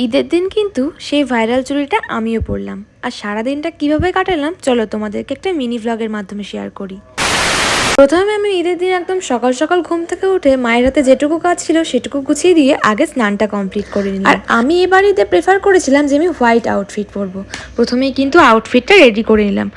ঈদের দিন কিন্তু সেই ভাইরাল চুড়িটা আমিও পরলাম। আর সারাদিনটা কিভাবে কাটালাম চলো তোমাদেরকে একটা মিনি ভ্লগের মাধ্যমে শেয়ার করি। প্রথমে আমি ঈদের দিন একদম সকাল সকাল ঘুম থেকে উঠে মায়ের হাতে যেটুকু কাজ ছিল সেটুকু গুছিয়ে দিয়ে আগে স্নানটা কমপ্লিট করে নিলাম। আর আমি এবার ঈদে প্রেফার করেছিলাম যে আমি হোয়াইট আউটফিট পরবো। প্রথমেই কিন্তু আউটফিটটা রেডি করে নিলাম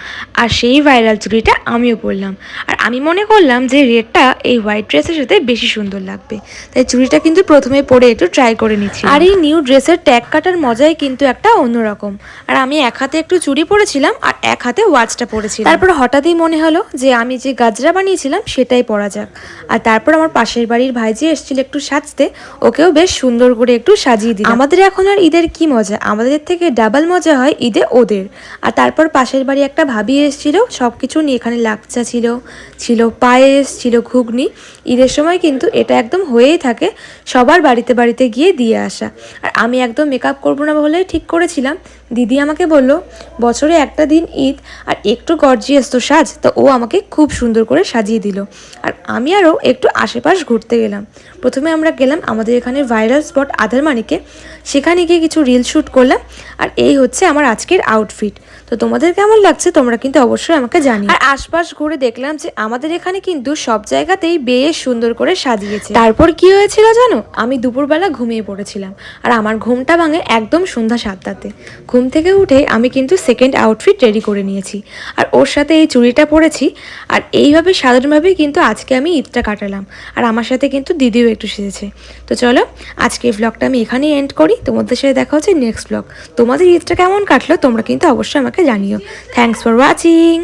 আর সেই ভাইরাল চুড়িটা আমিও পরলাম। আর আমি মনে করলাম যে রেডটা এই হোয়াইট ড্রেসের সাথে বেশি সুন্দর লাগবে, তাই চুড়িটা কিন্তু প্রথমে পরে একটু ট্রাই করে নিচ্ছি। আর এই নিউ ড্রেসের ট্যাগ কাটার মজাই কিন্তু একটা অন্যরকম। আর আমি এক হাতে একটু চুড়ি পরেছিলাম আর এক হাতে ওয়াচটা পরেছিলাম। তারপর হঠাৎই মনে হলো যে আমি যে গাজরা বানিয়েছিলাম সেটাই পরা যাক। আর তারপর আমার পাশের বাড়ির ভাইজি এসেছিল একটু সাজতে, ওকেও বেশ সুন্দর করে একটু সাজিয়ে দিই। আমাদের এখন আর ঈদের কি মজা, আমাদের থেকে ডাবল মজা হয় ঈদে ওদের। আর তারপর পাশের বাড়ি একটা ভাবি এসেছিল, সব কিছু নিয়ে এখানে লাকচা ছিল, ছিল পায়েস, ছিল ঘুগনি। ঈদের সময় কিন্তু এটা একদম হয়েই থাকে, সবার বাড়িতে বাড়িতে গিয়ে দিয়ে আসা। আর আমি একদম মেকআপ করবো না বলে ঠিক করেছিলাম। দিদি আমাকে বলল বছরে একটা দিন ঈদ আর একটু গর্জিয়াস তো সাজ, তো ও আমাকে খুব সুন্দর করে সাজিয়ে দিল। আর আমি আরও একটু আশেপাশ ঘুরতে গেলাম। প্রথমে আমরা গেলাম আমাদের এখানে ভাইরাল স্পট আধারমানিকে, সেখানে গিয়ে কিছু রিল শ্যুট করলাম। আর এই হচ্ছে আমার আজকের আউটফিট। তো তোমাদের কেমন লাগছে তোমরা কিন্তু অবশ্যই আমাকে জানিও। আর আশপাশ ঘুরে দেখলাম যে আমাদের এখানে কিন্তু সব জায়গাতেই বেশ সুন্দর করে সাজিয়েছে। তারপর কি হয়েছিল জানো, আমি দুপুরবেলা ঘুমিয়ে পড়েছিলাম আর আমার ঘুমটা ভাঙে একদম সন্ধ্যা 7টাতে। ঘুম থেকে উঠে আমি কিন্তু সেকেন্ড আউটফিট রেডি করে নিয়েছি আর ওর সাথে এই চুড়িটা পরেছি। আর এইভাবে সাধারণভাবেই কিন্তু আজকে আমি ঈদটা কাটালাম। আর আমার সাথে কিন্তু দিদিও একটু সেজেছে। তো চলো আজকে এই ভ্লগটা আমি এখানেই এন্ড করি, তোমাদের সাথে দেখা হচ্ছে নেক্সট ভ্লগ। তোমাদের ঈদটা কেমন কাটলো তোমরা কিন্তু অবশ্যই আমাকে জানিও। Thanks for watching.